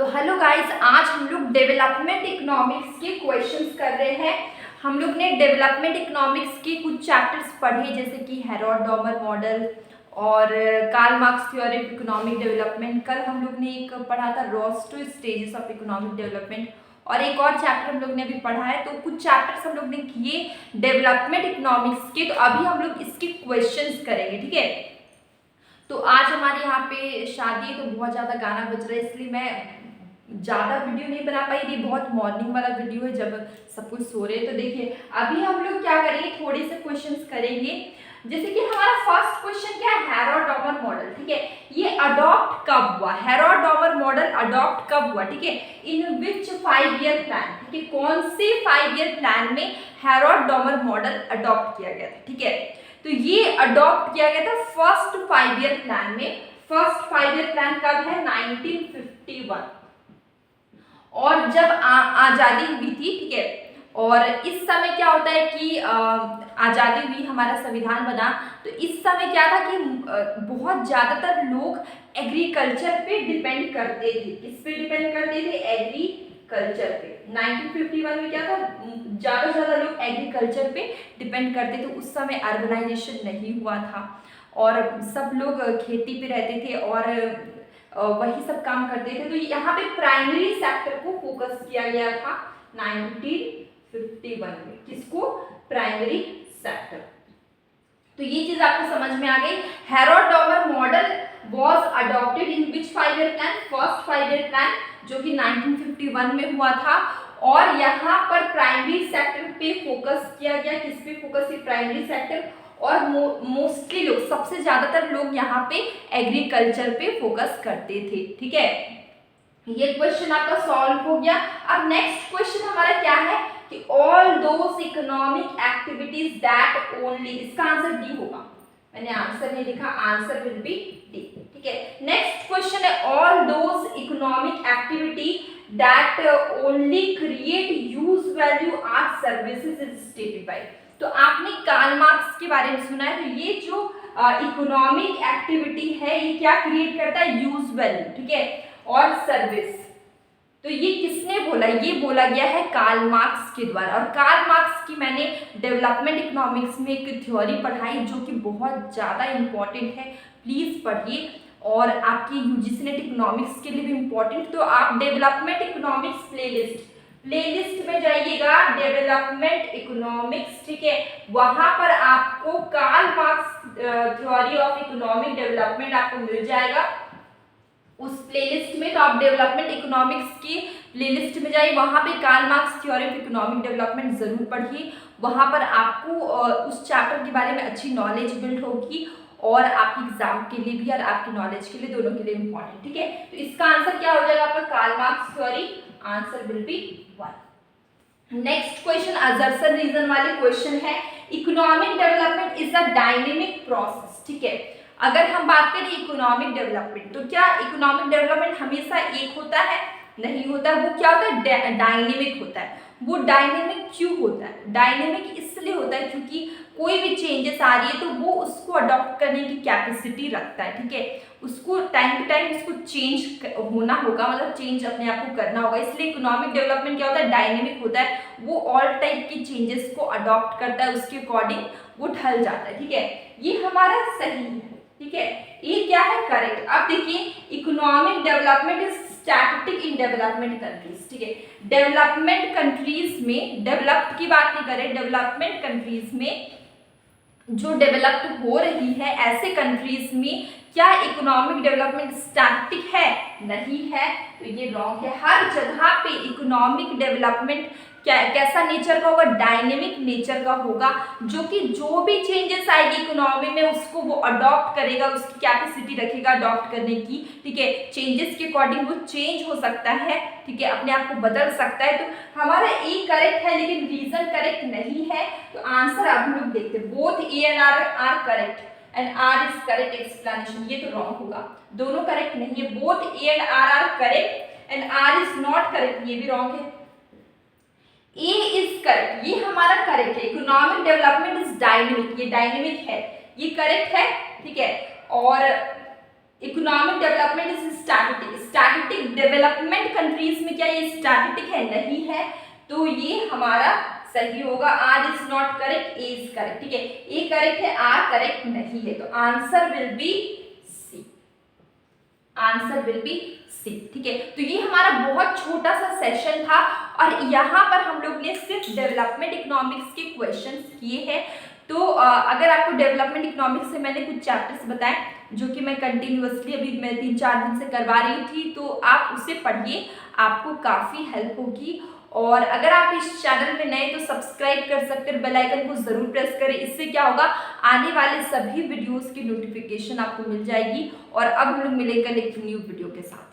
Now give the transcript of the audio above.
तो hello guys, आज हम लोग डेवलपमेंट इकोनॉमिक्स के क्वेश्चंस कर रहे हैं। हम लोग ने डेवलपमेंट इकोनॉमिक्स के कुछ चैप्टर्स पढ़े जैसे कि हेरोड-डॉमर मॉडल और Karl Marx theory of economic development. कल हम लोग ने एक पढ़ा था Rostow stages of economic development और एक और चैप्टर हम लोग ने अभी पढ़ा है। तो कुछ चैप्टर्स हम लोग ने किए डेवलपमेंट इकोनॉमिक्स के, तो अभी हम लोग इसके क्वेश्चंस करेंगे, ठीक है। तो आज हमारे यहाँ पे शादी है तो बहुत ज़्यादा गाना बज रहा है, इसलिए मैं ज़्यादा वीडियो नहीं बना पाई। ये बहुत मॉर्निंग वाला वीडियो है जब सब कुछ सो रहे हैं। तो देखिए अभी हम लोग क्या करेंगे, थोड़े से क्वेश्चंस करेंगे। जैसे कि हमारा फर्स्ट क्वेश्चन क्या है, हेरोड-डॉमर मॉडल, ठीक है। ये अडॉप्ट कब हुआ, हेरोड-डॉमर मॉडल अडॉप्ट कब हुआ, ठीक है। इन विच 5 ईयर प्लान, ठीक है, कौन से 5 ईयर प्लान में हेरोड-डॉमर मॉडल अडॉप्ट किया गया था, ठीक है। तो ये अडॉप्ट किया गया था फर्स्ट 5 ईयर प्लान में। फर्स्ट 5 ईयर प्लान कब है, 1951। और जब आज़ादी हुई थी, ठीक है, और इस समय क्या होता है कि आज़ादी हुई, हमारा संविधान बना, तो इस समय क्या था कि बहुत ज़्यादातर लोग एग्रीकल्चर पे डिपेंड करते थे। किस पे डिपेंड करते थे, एग्रीकल्चर पे। 1951 में क्या था, ज़्यादा से ज़्यादा लोग एग्रीकल्चर पे डिपेंड करते थे। उस समय अर्बनाइजेशन नहीं हुआ था और सब लोग खेती पे रहते थे और वही सब काम करते थे। तो यहाँ पे प्राइमरी सेक्टर को फोकस किया गया था 1951 में। किसको, प्राइमरी सेक्टर। तो ये चीज आपको समझ में आ गई। Herod-Domar model was adopted in which 5 year plan, first 5 year plan जो कि 1951 में हुआ था। और यहाँ पर प्राइमरी सेक्टर पे फोकस किया गया। किस पे फोकस किया, प्राइमरी सेक्टर। और मोस्टली लोग, सबसे ज्यादातर लोग यहाँ पे एग्रीकल्चर पे फोकस करते थे, ठीक है। ये क्वेश्चन आपका सॉल्व हो गया। अब नेक्स्ट क्वेश्चन हमारा क्या है कि all those economic activities that only, इसका आंसर डी होगा। मैंने आंसर नहीं लिखा, आंसर विल बी डी, ठीक है। नेक्स्ट क्वेश्चन है all those economic activity that only create use value are services is stated by. तो आपने कार्ल मार्क्स के बारे में सुना है। तो ये जो इकोनॉमिक एक्टिविटी है ये क्या क्रिएट करता है, यूज वैल्यू, ठीक है, और सर्विस। तो ये किसने बोला, ये बोला गया है कार्ल मार्क्स के द्वारा। और कार्ल मार्क्स की मैंने डेवलपमेंट इकोनॉमिक्स में एक थ्योरी पढ़ाई जो कि बहुत ज़्यादा इम्पॉर्टेंट है, प्लीज़ पढ़िए। और आपकी यूजीसी नेट इकोनॉमिक्स के लिए भी इम्पॉर्टेंट। तो आप डेवलपमेंट इकोनॉमिक्स प्लेलिस्ट में जाइएगा, डेवलपमेंट इकोनॉमिक्स, ठीक है। वहां पर आपको Karl Marx theory of economic development आपको मिल जाएगा उस प्लेलिस्ट में। तो आप डेवलपमेंट इकोनॉमिक्स की प्लेलिस्ट में जाइए, वहां पे Karl Marx theory of economic development जरूर पढ़िए। वहां पर आपको उस चैप्टर के बारे में अच्छी नॉलेज बिल्ड होगी और आपके एग्जाम के लिए भी और आपकी नॉलेज के लिए, दोनों के लिए इम्पॉर्टेंट, ठीक है। तो इसका आंसर क्या हो जाएगा आपका, Karl Marx theory, answer will be 1। Next question assertion reason वाले क्वेश्चन है। Economic development is a dynamic process, ठीक है। अगर हम बात करें इकोनॉमिक डेवलपमेंट, तो क्या इकोनॉमिक डेवलपमेंट हमेशा एक होता है, नहीं होता। वो क्या होता है, डायनेमिक होता है। वो डायनेमिक क्यों होता है, डायनेमिक इसलिए होता है क्योंकि कोई भी चेंजेस आ रही है तो वो उसको अडॉप्ट करने की कैपेसिटी रखता है, ठीक है। उसको टाइम टू टाइम उसको चेंज होना होगा, मतलब चेंज अपने आप को करना होगा। इसलिए इकोनॉमिक डेवलपमेंट क्या होता है, डायनेमिक होता है। वो ऑल टाइप की चेंजेस को अडॉप्ट करता है, उसके अकॉर्डिंग वो ढल जाता है, ठीक है। ये हमारा सही है, ठीक है। ये क्या है, करेक्ट। अब देखिए economic development is static in development countries, ठीक है। डेवलपमेंट कंट्रीज में, डेवलप्ड की बात नहीं करें, डेवलपमेंट कंट्रीज में जो डेवलप्ड हो रही है, ऐसे कंट्रीज में क्या इकोनॉमिक डेवलपमेंट स्टैटिक है, नहीं है। तो ये रॉन्ग है। हर जगह पे इकोनॉमिक डेवलपमेंट कैसा नेचर का होगा, डायनेमिक नेचर का होगा, जो कि जो भी चेंजेस आएगी इकोनॉमी में उसको वो अडॉप्ट करेगा, उसकी कैपेसिटी रखेगा अडॉप्ट करने की, ठीक है। चेंजेस के अकॉर्डिंग वो चेंज हो सकता है, ठीक है, अपने आप को बदल सकता है। तो हमारा ए करेक्ट है लेकिन रीजन करेक्ट नहीं है। तो आंसर अब हम लोग देखते हैं, both A and R correct and R is correct explanation. ये तो रॉन्ग होगा, दोनों करेक्ट नहीं है। Both A and R correct and R is not correct, ये भी रॉन्ग है। ए इज करेक्ट, ये हमारा करेक्ट है। इकोनॉमिक डेवलपमेंट इज डायनेमिक, ये डायनेमिक है, ये करेक्ट है, ठीक है। और economic development is static, static development countries में क्या ये स्टैटिक है? नहीं है, तो ये हमारा सही होगा। R is not correct, A is correct. ठीक है, ए करेक्ट है, आर करेक्ट नहीं है, तो answer will be C, answer will be C. ठीक है, तो ये हमारा बहुत छोटा सा सेशन था और यहाँ पर हम लोग ने सिर्फ डेवलपमेंट इकोनॉमिक्स के क्वेश्चंस किए हैं। तो अगर आपको डेवलपमेंट इकोनॉमिक्स से मैंने कुछ चैप्टर्स बताए जो कि मैं कंटिन्यूअसली अभी मैं 3-4 दिन से करवा रही थी, तो आप उसे पढ़िए, आपको काफ़ी हेल्प होगी। और अगर आप इस चैनल में नए तो सब्सक्राइब कर सकते हैं, बेल आइकन को ज़रूर प्रेस करें। इससे क्या होगा, आने वाले सभी वीडियोस की नोटिफिकेशन आपको मिल जाएगी। और अब हम लोग मिलेंगे एक न्यू वीडियो के साथ।